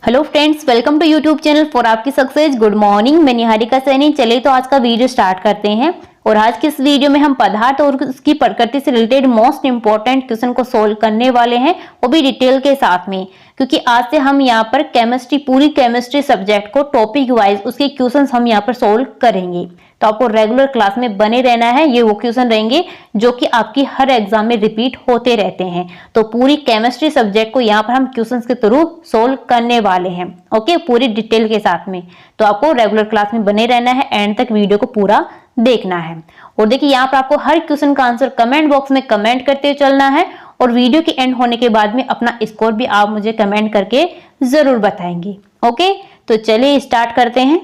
Hello friends, welcome to YouTube channel for आपकी success. Good morning, मैं निहारिका सैनी। चलिए तो आज का वीडियो स्टार्ट करते हैं। और आज के इस वीडियो में हम पदार्थ और उसकी प्रकृति से रिलेटेड मोस्ट इंपॉर्टेंट क्वेश्चन को सोल्व करने वाले हैं, वो भी डिटेल के साथ में। क्योंकि आज से हम यहाँ पर केमिस्ट्री, पूरी केमिस्ट्री सब्जेक्ट को टॉपिक वाइज उसके क्वेश्चन हम यहाँ पर सोल्व करेंगे। तो आपको रेगुलर क्लास में बने रहना है। ये वो क्वेश्चन रहेंगे जो कि आपकी हर एग्जाम में रिपीट होते रहते हैं। तो पूरी केमिस्ट्री सब्जेक्ट को यहाँ पर हम क्वेश्चंस के थ्रू सोल्व करने वाले हैं। ओके, पूरी डिटेल के साथ में। तो आपको रेगुलर क्लास में बने रहना है, एंड तक वीडियो को पूरा देखना है। और देखिए, यहाँ पर आपको हर क्वेश्चन का आंसर कमेंट बॉक्स में कमेंट करते चलना है। और वीडियो के एंड होने के बाद में अपना स्कोर भी आप मुझे कमेंट करके जरूर बताएंगे। ओके, तो चलिए स्टार्ट करते हैं।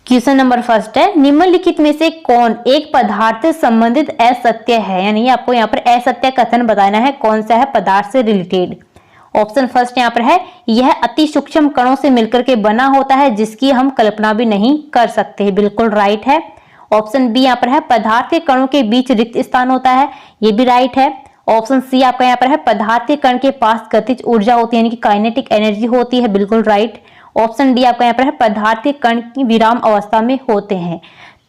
क्वेश्चन नंबर फर्स्ट है, निम्नलिखित में से कौन एक पदार्थ से संबंधित असत्य है? यानी आपको यहाँ पर असत्य कथन बताना है, कौन सा है पदार्थ से रिलेटेड। ऑप्शन फर्स्ट यहाँ पर है, यह अति सूक्ष्म कणों से मिलकर के बना होता है जिसकी हम कल्पना भी नहीं कर सकते। बिल्कुल राइट है। ऑप्शन बी यहाँ पर है, पदार्थ के कणों के बीच रिक्त स्थान होता है। ये भी राइट है। ऑप्शन सी आपका यहाँ पर है, पदार्थ के कण के पास गतिज ऊर्जा होती है, यानी कि काइनेटिक एनर्जी होती है। बिल्कुल राइट। ऑप्शन डी आपका यहाँ पर है, पदार्थ के कण की विराम अवस्था में होते हैं।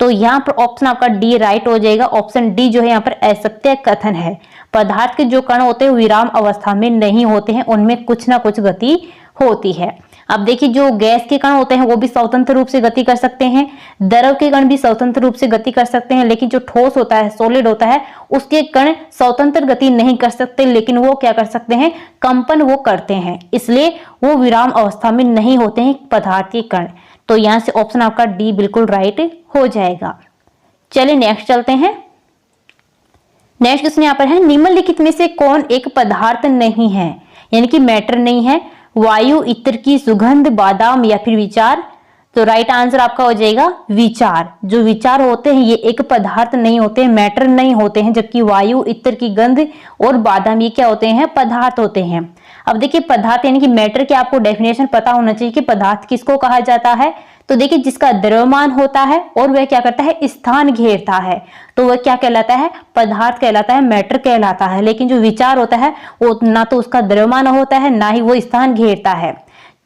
तो यहाँ पर ऑप्शन आपका डी राइट हो जाएगा। ऑप्शन डी जो है यहाँ पर असत्य कथन है। पदार्थ के जो कण होते हैं विराम अवस्था में नहीं होते हैं, उनमें कुछ ना कुछ गति होती है। अब देखिए, जो गैस के कण होते हैं वो भी स्वतंत्र रूप से गति कर सकते हैं, द्रव के कण भी स्वतंत्र रूप से गति कर सकते हैं, लेकिन जो ठोस होता है, सॉलिड होता है, उसके कण स्वतंत्र गति नहीं कर सकते, लेकिन वो क्या कर सकते हैं, कंपन वो करते हैं। इसलिए वो विराम अवस्था में नहीं होते हैं पदार्थ के कण। तो यहाँ से ऑप्शन आपका डी बिल्कुल राइट हो जाएगा। चलिए नेक्स्ट चलते हैं। नेक्स्ट क्वेश्चन यहाँ पर है, निम्नलिखित में से कौन एक पदार्थ नहीं है, यानी कि मैटर नहीं है? वायु, इत्र की सुगंध, बादाम या फिर विचार? तो राइट आंसर आपका हो जाएगा विचार। जो विचार होते हैं ये एक पदार्थ नहीं होते, मैटर नहीं होते हैं, जबकि वायु, इत्र की गंध और बादाम ये क्या होते हैं, पदार्थ होते हैं। अब देखिए, पदार्थ यानी कि मैटर की आपको डेफिनेशन पता होना चाहिए कि पदार्थ किसको कहा जाता है। तो देखिए, जिसका द्रव्यमान होता है और वह क्या करता है, स्थान घेरता है, तो वह क्या कहलाता है, पदार्थ कहलाता है, मैटर कहलाता है। लेकिन जो विचार होता है वो ना तो उसका द्रव्यमान होता है, ना ही वो स्थान घेरता है,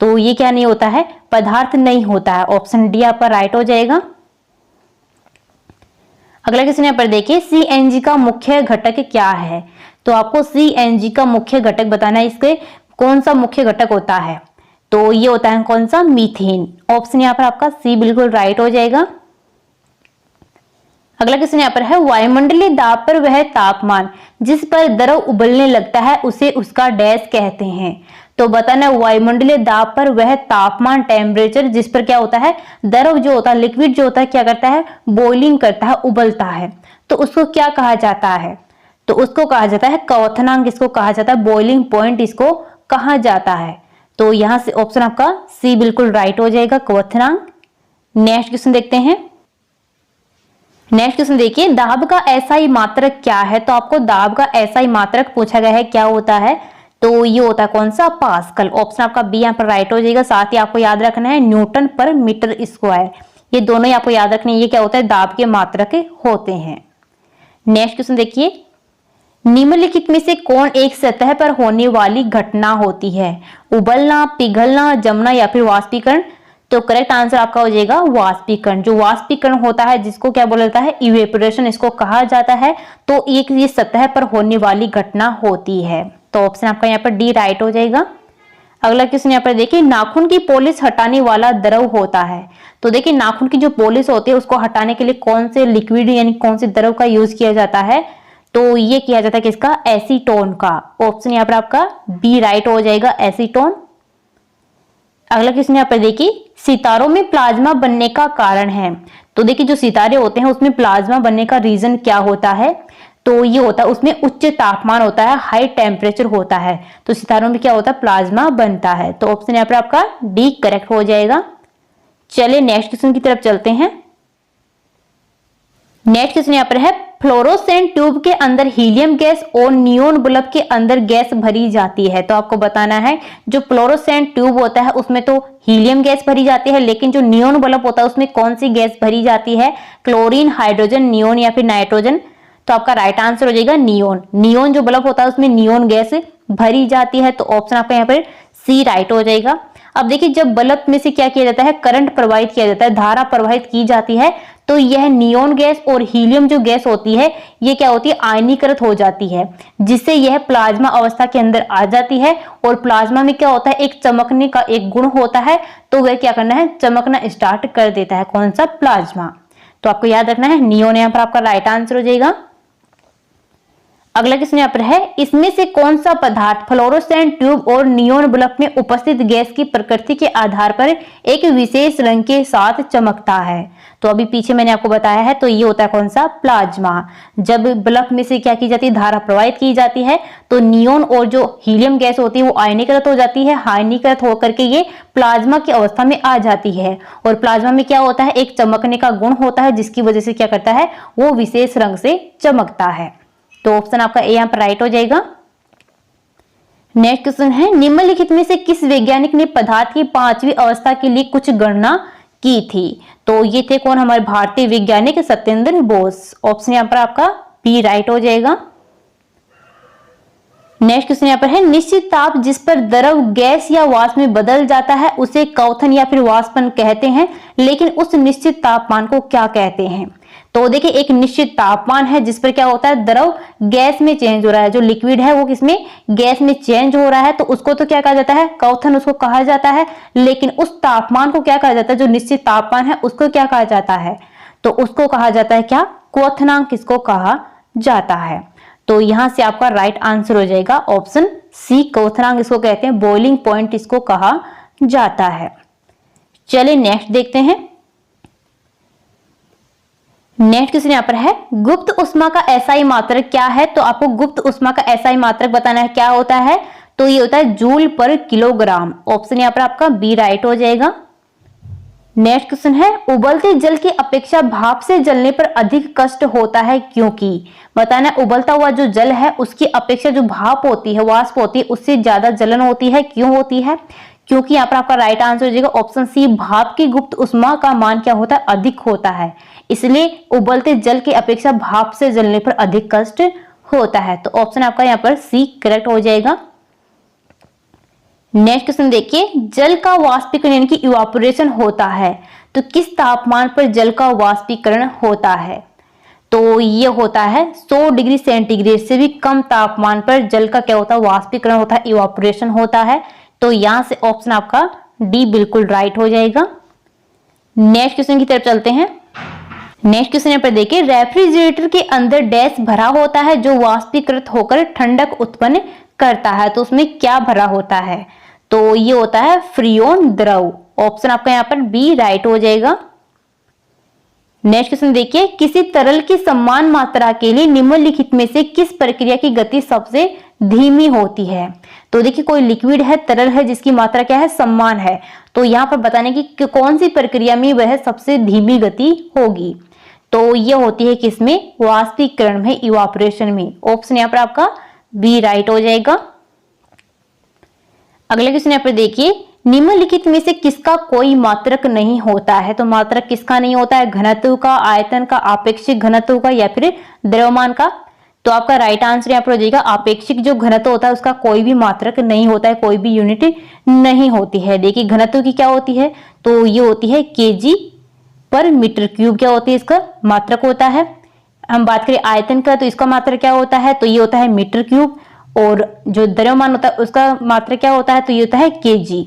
तो ये क्या नहीं होता है, पदार्थ नहीं होता है। ऑप्शन डी आपका राइट हो जाएगा। अगला क्वेश्चन यहाँ पर देखिए, सीएनजी का मुख्य घटक क्या है? तो आपको सीएनजी का मुख्य घटक बताना है। इसके कौन सा मुख्य घटक होता है? तो ये होता है कौन सा, मीथेन। ऑप्शन यहाँ पर आपका सी बिल्कुल राइट हो जाएगा। अगला क्वेश्चन यहाँ पर है, वायुमंडलीय दाब पर वह तापमान जिस पर द्रव उबलने लगता है उसे उसका डैश कहते हैं। तो बताना है, वायुमंडलीय दाब पर वह तापमान, टेम्परेचर जिस पर क्या होता है, द्रव जो होता है, लिक्विड जो होता है, क्या करता है, बॉइलिंग करता है, उबलता है, तो उसको क्या कहा जाता है? तो उसको कहा जाता है क्वथनांक। इसको कहा जाता है बॉइलिंग पॉइंट, इसको कहा जाता है। तो यहां से ऑप्शन आपका सी बिल्कुल राइट हो जाएगा, क्वथनांक। नेक्स्ट क्वेश्चन देखते हैं। नेक्स्ट क्वेश्चन देखिए, दाब का एसआई मात्रक क्या है? तो आपको दाब का एसआई मात्रक पूछा गया है, क्या होता है? तो ये होता है कौन सा, पास्कल। ऑप्शन आपका बी यहाँ पर राइट हो जाएगा। साथ ही आपको याद रखना है न्यूटन पर मीटर स्क्वायर, ये दोनों ही आपको याद रखने, ये क्या होता है, दाब के मात्रक होते हैं। नेक्स्ट क्वेश्चन देखिए, निम्नलिखित में से कौन एक सतह पर होने वाली घटना होती है? उबलना, पिघलना, जमना या फिर वाष्पीकरण? तो करेक्ट आंसर आपका हो जाएगा वाष्पीकरण। जो वाष्पीकरण होता है, जिसको क्या बोला जाता है, इवेपोरेशन इसको कहा जाता है। तो एक ये सतह पर होने वाली घटना होती है। तो ऑप्शन आपका यहाँ पर डी राइट हो जाएगा। अगला क्वेश्चन यहाँ पर देखिए, नाखून की पॉलिश हटाने वाला द्रव होता है। तो देखिए, नाखून की जो पॉलिश होती है उसको हटाने के लिए कौन से लिक्विड यानी कौन से द्रव का यूज किया जाता है? तो ये किया जाता है किसका, एसीटोन का। ऑप्शन यहाँ पर आपका बी राइट हो जाएगा, एसीटोन। अगला क्वेश्चन यहाँ पर देखिए, सितारों में प्लाज्मा बनने का कारण है। तो देखिए, जो सितारे होते हैं उसमें प्लाज्मा बनने का रीजन क्या होता है? तो ये होता है उसमें उच्च तापमान होता है, हाई टेम्परेचर होता है, तो सितारों में क्या होता है, प्लाज्मा बनता है। तो ऑप्शन यहाँ पर आपका डी करेक्ट हो जाएगा। चलिए नेक्स्ट क्वेश्चन की तरफ चलते हैं। नेक्स्ट क्वेश्चन यहाँ पर है, फ्लोरोसेंट ट्यूब के अंदर हीलियम गैस और नियोन बल्ब के अंदर गैस भरी जाती है। तो आपको बताना है, जो फ्लोरोसेंट ट्यूब होता है उसमें तो हीलियम गैस भरी जाती है, लेकिन जो नियोन बल्ब होता है उसमें कौन सी गैस भरी जाती है? क्लोरीन, हाइड्रोजन, नियोन या फिर नाइट्रोजन? तो आपका राइट आंसर हो जाएगा नियोन। नियोन जो बल्ब होता है उसमें नियोन गैस भरी जाती है। तो ऑप्शन आपका यहाँ पर सी राइट हो जाएगा। अब देखिए जब बल्ब में से क्या किया जाता है, करंट प्रवाहित किया जाता है, धारा प्रवाहित की जाती है, तो यह नियोन गैस और हीलियम जो गैस होती है ये क्या होती है, आयनीकृत हो जाती है, जिससे यह प्लाज्मा अवस्था के अंदर आ जाती है। और प्लाज्मा में क्या होता है, एक चमकने का एक गुण होता है, तो वह क्या करना है, चमकना स्टार्ट कर देता है। कौन सा, प्लाज्मा। तो आपको याद रखना है नियोन यहाँ पर आपका राइट आंसर हो जाएगा। अगला क्वेश्चन यहाँ पर है, इसमें से कौन सा पदार्थ फ्लोरोसेंट ट्यूब और नियोन बल्ब में उपस्थित गैस की प्रकृति के आधार पर एक विशेष रंग के साथ चमकता है। तो अभी पीछे मैंने आपको बताया है, तो ये होता है कौन सा, प्लाज्मा। जब बल्ब में से क्या की जाती है, धारा प्रवाहित की जाती है, तो नियोन और जो हीलियम गैस होती है वो आयनीकृत हो जाती है, आयनीकृत होकर के ये प्लाज्मा की अवस्था में आ जाती है। और प्लाज्मा में क्या होता है, एक चमकने का गुण होता है, जिसकी वजह से क्या करता है, वो विशेष रंग से चमकता है। तो ऑप्शन आपका ए यहाँ पर राइट हो जाएगा। नेक्स्ट क्वेश्चन है, निम्नलिखित में से किस वैज्ञानिक ने पदार्थ की 5वीं अवस्था के लिए कुछ गणना की थी। तो ये थे कौन, हमारे भारतीय वैज्ञानिक सत्येंद्र बोस। ऑप्शन यहाँ पर आपका बी राइट हो जाएगा। नेक्स्ट क्वेश्चन यहाँ पर है, निश्चित ताप जिस पर द्रव गैस या वाष्प में बदल जाता है उसे क्वथन या फिर वाष्पन कहते हैं, लेकिन उस निश्चित तापमान को क्या कहते हैं। तो देखिए एक निश्चित तापमान है जिस पर क्या होता है, द्रव गैस में चेंज हो रहा है, जो लिक्विड है वो किसमें, गैस में चेंज हो रहा है, तो उसको तो क्या कहा जाता है, क्वथन उसको कहा जाता है। लेकिन उस तापमान को क्या कहा जाता है, जो निश्चित तापमान है उसको क्या कहा जाता है, तो उसको कहा जाता है क्या, क्वथनांक किसको कहा जाता है। तो यहां से आपका राइट आंसर हो जाएगा ऑप्शन सी, क्वथनांक इसको कहते हैं, बॉइलिंग पॉइंट इसको कहा जाता है। चलिए नेक्स्ट देखते हैं। नेक्स्ट क्वेश्चन यहाँ पर है, गुप्त उष्मा का एसआई मात्रक क्या है। तो आपको गुप्त उष्मा का एसआई मात्रक बताना है, क्या होता है, तो ये होता है जूल पर किलोग्राम। ऑप्शन यहाँ पर आपका बी राइट हो जाएगा। नेक्स्ट क्वेश्चन है, उबलते जल की अपेक्षा भाप से जलने पर अधिक कष्ट होता है, क्योंकि बताना है, उबलता हुआ जो जल है उसकी अपेक्षा जो भाप होती है, वाष्प होती है, उससे ज्यादा जलन होती है। क्यों होती है, क्योंकि यहाँ पर आपका राइट आंसर हो जाएगा ऑप्शन सी, भाप की गुप्त उष्मा का मान क्या होता है, अधिक होता है, इसलिए उबलते जल की अपेक्षा भाप से जलने पर अधिक कष्ट होता है। तो ऑप्शन आपका यहाँ पर सी करेक्ट हो जाएगा। नेक्स्ट क्वेश्चन देखिए, जल का वाष्पीकरण यानी कि इवापोरेशन होता है, तो किस तापमान पर जल का वाष्पीकरण होता है। तो ये होता है 100 डिग्री सेंटीग्रेड से भी कम तापमान पर जल का क्या होता है, वाष्पीकरण होता है, इवापोरेशन होता है। तो यहां से ऑप्शन आपका डी बिल्कुल राइट हो जाएगा। नेक्स्ट क्वेश्चन की तरफ चलते हैं। नेक्स्ट क्वेश्चन यहाँ पर देखिए, रेफ्रिजरेटर के अंदर डैश भरा होता है जो वाष्पीकृत होकर ठंडक उत्पन्न करता है, तो उसमें क्या भरा होता है। तो ये होता है फ्रीओन द्रव। ऑप्शन आपका यहाँ पर बी राइट हो जाएगा। नेक्स्ट क्वेश्चन देखिए, किसी तरल की समान मात्रा के लिए निम्नलिखित में से किस प्रक्रिया की गति सबसे धीमी होती है। तो देखिए कोई लिक्विड है, तरल है, जिसकी मात्रा क्या है, समान है, तो यहाँ पर बताने की कौन सी प्रक्रिया में वह सबसे धीमी गति होगी। तो ये होती है किसमें, वाष्पीकरण में, इवापोरेशन में। ऑप्शन यहाँ पर आपका बी राइट हो जाएगा। अगला क्वेश्चन यहाँ पर देखिए, निम्नलिखित में से किसका कोई मात्रक नहीं होता है। तो मात्रक किसका नहीं होता है, घनत्व का, आयतन का, आपेक्षिक घनत्व का या फिर द्रव्यमान का। तो आपका राइट आंसर यहाँ पर हो जाएगा आपेक्षिक जो घनत्व होता है उसका कोई भी मात्रक नहीं होता है, कोई भी यूनिट नहीं होती है। देखिए घनत्व की क्या होती है, तो ये होती है केजी पर मीटर क्यूब, क्या होती है, इसका मात्रक होता है। हम बात करें आयतन का, तो इसका मात्रक क्या होता है, तो ये होता है मीटर क्यूब। और जो द्रव्यमान होता है उसका मात्रक क्या होता है, तो ये होता है केजी।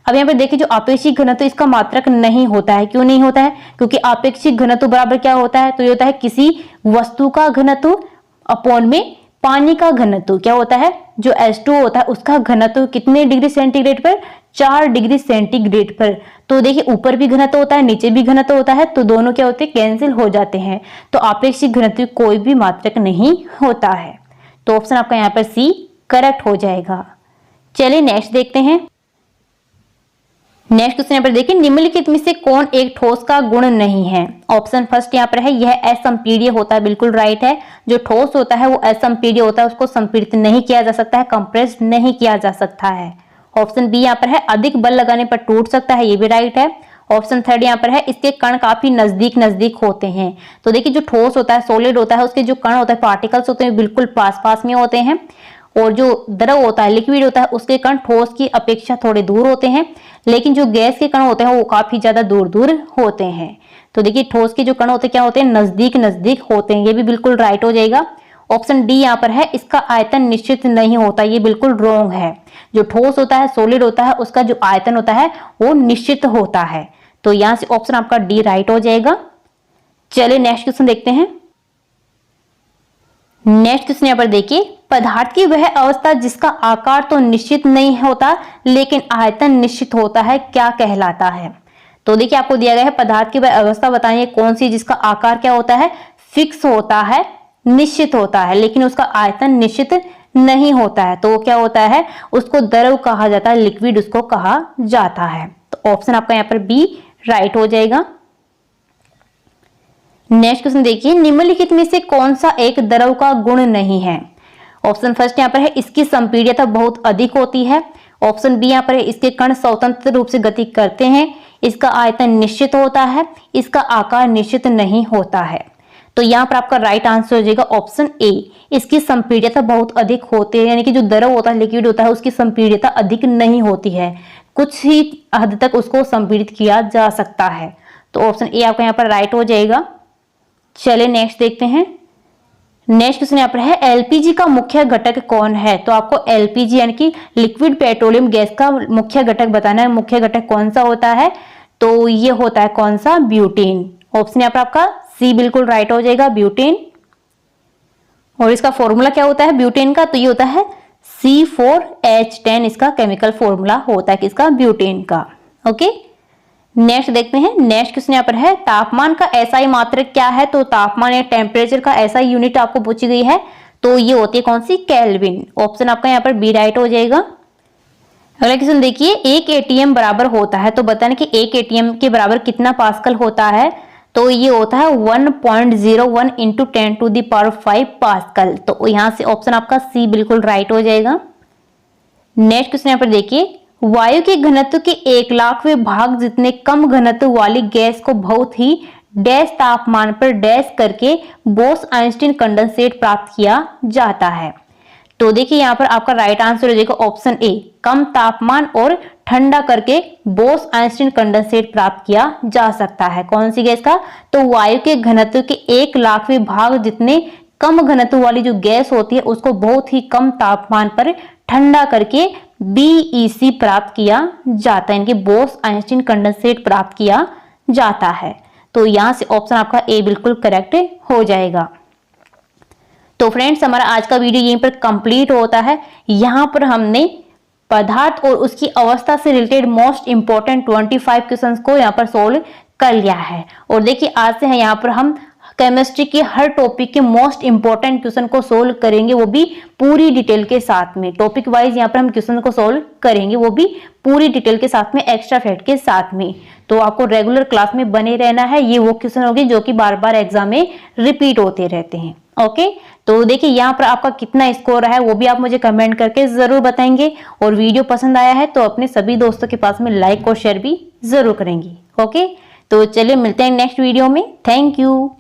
अब यहाँ पे देखिए जो आपेक्षिक घनत्व इसका मात्रक नहीं होता है। क्यों नहीं होता है, क्योंकि आपेक्षिक घनत्व बराबर क्या होता है, तो ये होता है किसी वस्तु का घनत्व अपॉन में पानी का घनत्व। क्या होता है, जो H2O होता है उसका घनत्व कितने डिग्री सेंटीग्रेड पर, 4 डिग्री सेंटीग्रेड पर। तो देखिए ऊपर भी घनत्व होता है, नीचे भी घनत्व होता है, तो दोनों क्या होते हैं, कैंसिल हो जाते हैं। तो आपेक्षिक घनत्व कोई भी मात्रक नहीं होता है। तो ऑप्शन आपका यहाँ पर सी करेक्ट हो जाएगा। चलिए नेक्स्ट देखते हैं। नेक्स्ट क्वेश्चन यहाँ पर देखिए, निम्नलिखित में से कौन एक ठोस का गुण नहीं है। ऑप्शन फर्स्ट यहाँ पर है, यह असंपीड्य होता है, बिल्कुल राइट है। जो ठोस होता है वो असंपीड्य होता है, उसको संपीड़ित नहीं किया जा सकता है, कंप्रेस्ड नहीं किया जा सकता है। ऑप्शन बी यहाँ पर है, अधिक बल लगाने पर टूट सकता है, ये भी राइट है। ऑप्शन थर्ड यहाँ पर है, इसके कण काफी नजदीक नजदीक होते हैं। तो देखिए जो ठोस होता है, सॉलिड होता है, उसके जो कण होता है, पार्टिकल्स होते हैं, बिल्कुल पास पास में होते हैं। और जो द्रव होता है, लिक्विड होता है, उसके कण ठोस की अपेक्षा थोड़े दूर होते हैं, लेकिन जो गैस के कण होते हैं वो काफी ज्यादा दूर दूर होते हैं। तो देखिए ठोस के जो कण होते हैं क्या होते हैं, नजदीक नजदीक होते हैं। ये भी बिल्कुल राइट हो जाएगा। ऑप्शन डी यहाँ पर है, इसका आयतन निश्चित नहीं होता, ये बिल्कुल रॉन्ग है। जो ठोस होता है, सॉलिड होता है, उसका जो आयतन होता है वो निश्चित होता है। तो यहां से ऑप्शन आपका डी राइट हो जाएगा। चलिए नेक्स्ट क्वेश्चन देखते हैं। नेक्स्ट क्वेश्चन यहाँ पर देखिए, पदार्थ की वह अवस्था जिसका आकार तो निश्चित नहीं होता लेकिन आयतन निश्चित होता है, क्या कहलाता है? तो देखिए आपको दिया गया है पदार्थ की वह अवस्था बताइए कौन सी जिसका आकार क्या होता है, फिक्स होता है, निश्चित होता है, लेकिन उसका आयतन निश्चित नहीं होता है। तो वो क्या होता है, उसको द्रव कहा जाता है, लिक्विड उसको कहा जाता है। तो ऑप्शन आपका यहाँ पर बी राइट हो जाएगा। नेक्स्ट क्वेश्चन देखिए, निम्नलिखित में से कौन सा एक द्रव का गुण नहीं है? ऑप्शन फर्स्ट यहाँ पर है, इसकी संपीड्यता बहुत अधिक होती है। ऑप्शन बी यहाँ पर है, इसके कण स्वतंत्र रूप से गति करते हैं। इसका आयतन निश्चित होता है। इसका आकार निश्चित नहीं होता है। तो यहाँ पर आपका राइट आंसर हो जाएगा ऑप्शन ए, इसकी संपीड्यता बहुत अधिक होती है, यानी कि जो द्रव होता है, लिक्विड होता है, उसकी संपीड्यता अधिक नहीं होती है, कुछ ही हद तक उसको संपीड़ित किया जा सकता है। तो ऑप्शन ए आपका यहाँ पर राइट हो जाएगा। चलिए नेक्स्ट देखते हैं। नेक्स्ट क्वेश्चन यहाँ पर है, एलपीजी का मुख्य घटक कौन है? तो आपको एलपीजी यानी कि लिक्विड पेट्रोलियम गैस का मुख्य घटक बताना है। मुख्य घटक कौन सा होता है? तो ये होता है कौन सा, ब्यूटेन। ऑप्शन यहाँ पर आपका सी बिल्कुल राइट हो जाएगा, ब्यूटेन। और इसका फॉर्मूला क्या होता है ब्यूटेन का? तो ये होता है C4H10, इसका केमिकल फॉर्मूला होता है किसका, ब्यूटेन का। ओके नेक्स्ट देखते हैं। नेक्स्ट क्वेश्चन यहाँ पर है, तापमान का एसआई मात्रक क्या है? तो तापमान या टेम्परेचर का एसआई यूनिट आपको पूछी गई है, तो ये होती है कौन सी, केल्विन। ऑप्शन आपका यहाँ पर बी राइट हो जाएगा। अगला क्वेश्चन देखिए, एक एटीएम बराबर होता है, तो बताने कि एक एटीएम के बराबर कितना पास्कल होता है? तो ये होता है 1.01 इंटू 10⁵ पास्कल। तो यहाँ से ऑप्शन आपका सी बिल्कुल राइट हो जाएगा। नेक्स्ट क्वेश्चन यहाँ पर देखिए, वायु के घनत्व के 1,00,000वें भाग जितने कम घनत्व वाली गैस को बहुत ही डैश तापमान पर डैश करके बोस आइंस्टीन कंडेंसेट प्राप्त किया जाता है। तो देखिए यहाँ पर आपका राइट आंसर हो जाएगा ऑप्शन ए, कम तापमान और ठंडा करके बोस आइंस्टीन कंडेंसेट प्राप्त किया जा सकता है। कौन सी गैस का? तो वायु के घनत्व के 1,00,000वें भाग जितने कम घनत्व वाली जो गैस होती है उसको बहुत ही कम तापमान पर ठंडा करके बीईसी प्राप्त किया जाता है, यानी कि बोस आइंस्टीन कंडेंसेट प्राप्त किया जाता है। तो यहां से ऑप्शन आपका ए बिल्कुल करेक्ट हो जाएगा। तो फ्रेंड्स हमारा आज का वीडियो यहीं पर कंप्लीट होता है। यहाँ पर हमने पदार्थ और उसकी अवस्था से रिलेटेड मोस्ट इंपोर्टेंट 25 क्वेश्चंस को यहाँ पर सोल्व कर लिया है। और देखिए आज से यहाँ पर हम केमिस्ट्री के हर टॉपिक के मोस्ट इंपोर्टेंट क्वेश्चन को सोल्व करेंगे, वो भी पूरी डिटेल के साथ में। टॉपिक वाइज यहाँ पर हम क्वेश्चन को सोल्व करेंगे, वो भी पूरी डिटेल के साथ में, एक्स्ट्रा फैक्ट के साथ में। तो आपको रेगुलर क्लास में बने रहना है। ये वो क्वेश्चन होंगे जो कि बार बार एग्जाम में रिपीट होते रहते हैं। ओके तो देखिए यहाँ पर आपका कितना स्कोर है वो भी आप मुझे कमेंट करके जरूर बताएंगे। और वीडियो पसंद आया है तो अपने सभी दोस्तों के पास में लाइक और शेयर भी जरूर करेंगे। ओके तो चलिए मिलते हैं नेक्स्ट वीडियो में। Thank you.